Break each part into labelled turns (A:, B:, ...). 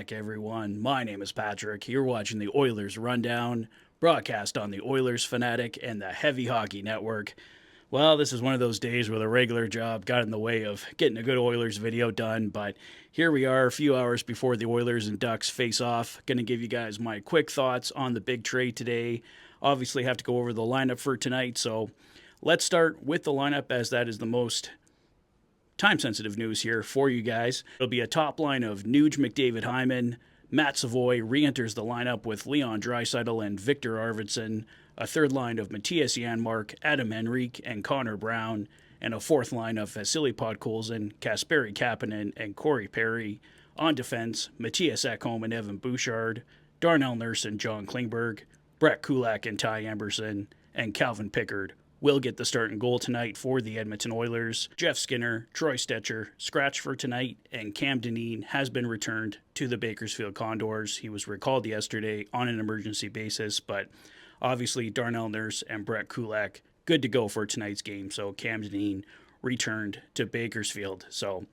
A: back, everyone. My name is Patrick. You're watching the Oilers Rundown, broadcast on the Oilers Fanatic and the Heavy Hockey Network. Well, this is one of those days where the regular job got in the way of getting a good Oilers video done, but here we are a few hours before the Oilers and Ducks face off. Going to give you guys my quick thoughts on the big trade today. Obviously, have to go over the lineup for tonight, so let's start with the lineup as that is the most time-sensitive news here for you guys. It'll be a top line of Nuge McDavid Hyman. Matt Savoy re-enters the lineup with Leon Draisaitl and Victor Arvidsson. A third line of Matthias Janmark, Adam Henrique, and Connor Brown. And a fourth line of Vasily Podkolzin, Kasperi Kapanen, and Corey Perry. On defense, Matthias Ekholm and Evan Bouchard. Darnell Nurse and John Klingberg. Brett Kulak and Ty Emberson. And Calvin Pickard will get the starting goal tonight for the Edmonton Oilers. Jeff Skinner, Troy Stecher, scratched for tonight, and Cam Dineen has been returned to the Bakersfield Condors. He was recalled yesterday on an emergency basis, but obviously Darnell Nurse and Brett Kulak good to go for tonight's game, so Cam Dineen returned to Bakersfield. So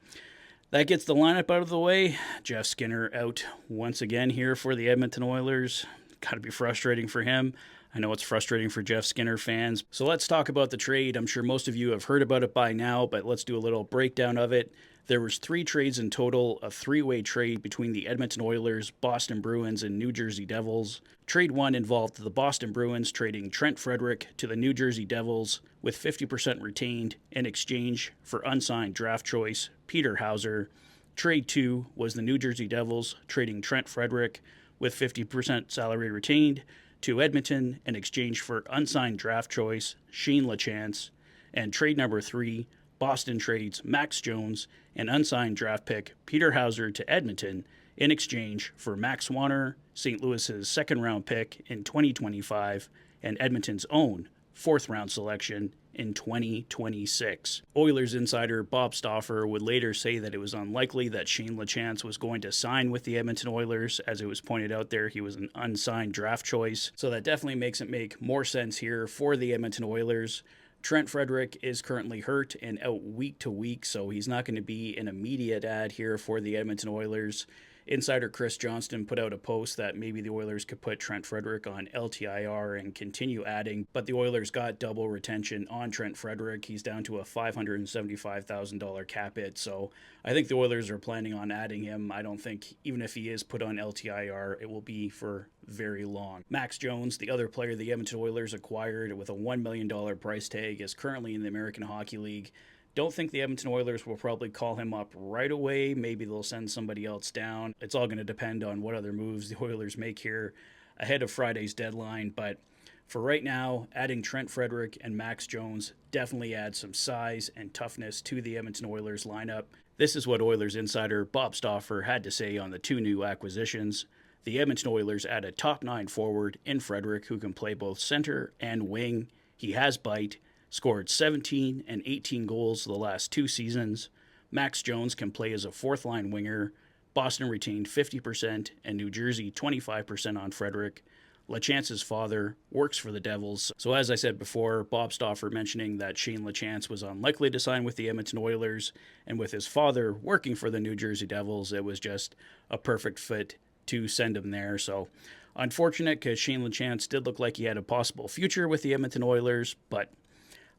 A: that gets the lineup out of the way. Jeff Skinner out once again here for the Edmonton Oilers. Got to be frustrating for him. I know it's frustrating for Jeff Skinner fans. So let's talk about the trade. I'm sure most of you have heard about it by now, but let's do a little breakdown of it. There was 3 trades in total, a 3-way trade between the Edmonton Oilers, Boston Bruins, and New Jersey Devils. Trade 1 involved the Boston Bruins trading Trent Frederic to the New Jersey Devils with 50% retained in exchange for unsigned draft choice Peter Hauser. Trade 2 was the New Jersey Devils trading Trent Frederic with 50% salary retained to Edmonton in exchange for unsigned draft choice Shane LaChance. And trade number 3, Boston trades Max Jones and unsigned draft pick Peter Hauser to Edmonton in exchange for Max Wanner, St. Louis's second-round pick in 2025, and Edmonton's own fourth-round selection in 2026. Oilers insider Bob Stauffer would later say that it was unlikely that Shane LaChance was going to sign with the Edmonton Oilers. As it was pointed out there, he was an unsigned draft choice. So that definitely makes it make more sense here for the Edmonton Oilers. Trent Frederic is currently hurt and out week to week, so he's not going to be an immediate add here for the Edmonton Oilers. Insider Chris Johnston put out a post that maybe the Oilers could put Trent Frederic on LTIR and continue adding, but the Oilers got double retention on Trent Frederic. He's down to a $575,000 cap hit, so I think the Oilers are planning on adding him. I don't think, even if he is put on LTIR, it will be for very long. Max Jones, the other player the Edmonton Oilers acquired with a $1 million price tag, is currently in the American Hockey League. Don't think the Edmonton Oilers will probably call him up right away. Maybe they'll send somebody else down. It's all going to depend on what other moves the Oilers make here ahead of Friday's deadline. But for right now, adding Trent Frederic and Max Jones definitely adds some size and toughness to the Edmonton Oilers lineup. This is what Oilers insider Bob Stauffer had to say on the 2 new acquisitions. The Edmonton Oilers add a top 9 forward in Frederic who can play both center and wing. He has bite. Scored 17 and 18 goals the last 2 seasons. Max Jones can play as a fourth-line winger. Boston retained 50% and New Jersey 25% on Frederic. LaChance's father works for the Devils. So as I said before, Bob Stauffer mentioning that Shane LaChance was unlikely to sign with the Edmonton Oilers, and with his father working for the New Jersey Devils, it was just a perfect fit to send him there. So unfortunate because Shane LaChance did look like he had a possible future with the Edmonton Oilers, but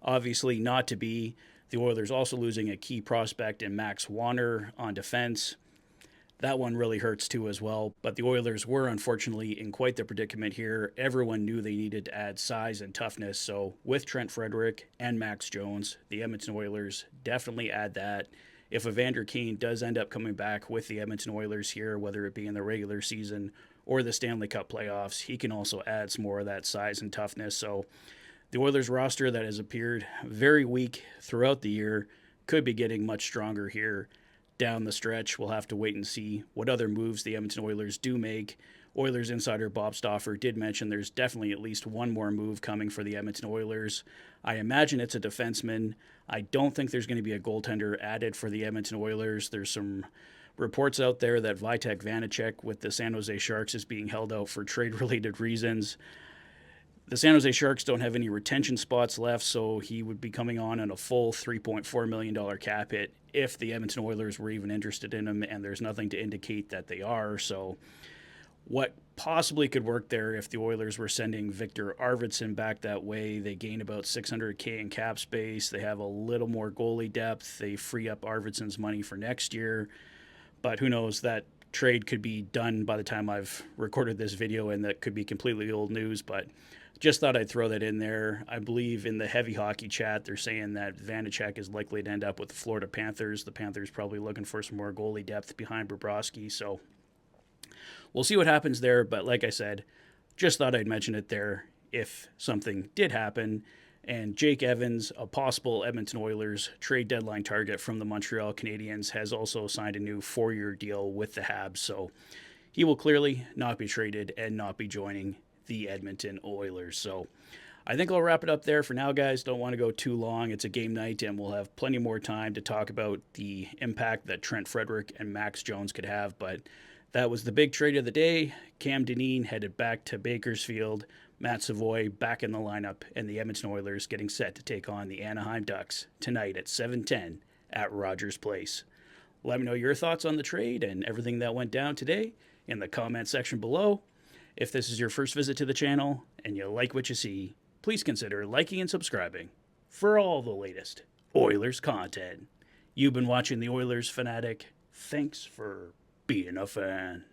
A: obviously not to be. The Oilers also losing a key prospect in Max Wanner on defense. That one really hurts too as well. But the Oilers were unfortunately in quite the predicament here. Everyone knew they needed to add size and toughness. So with Trent Frederic and Max Jones, the Edmonton Oilers definitely add that. If Evander Kane does end up coming back with the Edmonton Oilers here, whether it be in the regular season or the Stanley Cup playoffs, he can also add some more of that size and toughness. So the Oilers roster that has appeared very weak throughout the year could be getting much stronger here down the stretch. We'll have to wait and see what other moves the Edmonton Oilers do make. Oilers insider Bob Stauffer did mention there's definitely at least one more move coming for the Edmonton Oilers. I imagine it's a defenseman. I don't think there's going to be a goaltender added for the Edmonton Oilers. There's some reports out there that Vitek Vanacek with the San Jose Sharks is being held out for trade-related reasons. The San Jose Sharks don't have any retention spots left, so he would be coming on a full $3.4 million cap hit if the Edmonton Oilers were even interested in him, and there's nothing to indicate that they are. So what possibly could work there if the Oilers were sending Victor Arvidsson back that way? They gain about $600K in cap space. They have a little more goalie depth. They free up Arvidsson's money for next year. But who knows, that trade could be done by the time I've recorded this video, and that could be completely old news. But just thought I'd throw that in there. I believe in the heavy hockey chat, they're saying that Vanacek is likely to end up with the Florida Panthers. The Panthers probably looking for some more goalie depth behind Bobrovsky. So we'll see what happens there. But like I said, just thought I'd mention it there if something did happen. And Jake Evans, a possible Edmonton Oilers trade deadline target from the Montreal Canadiens, has also signed a new 4-year deal with the Habs. So he will clearly not be traded and not be joining the Edmonton Oilers. So I think I'll wrap it up there for now, guys. Don't want to go too long. It's a game night, and we'll have plenty more time to talk about the impact that Trent Frederic and Max Jones could have. But that was the big trade of the day. Cam Dineen headed back to Bakersfield. Matt Savoy back in the lineup, and the Edmonton Oilers getting set to take on the Anaheim Ducks tonight at 7:10 at Rogers Place. Let me know your thoughts on the trade and everything that went down today in the comment section below. If this is your first visit to the channel and you like what you see, please consider liking and subscribing for all the latest Oilers content. You've been watching the Oilers Fanatic. Thanks for being a fan.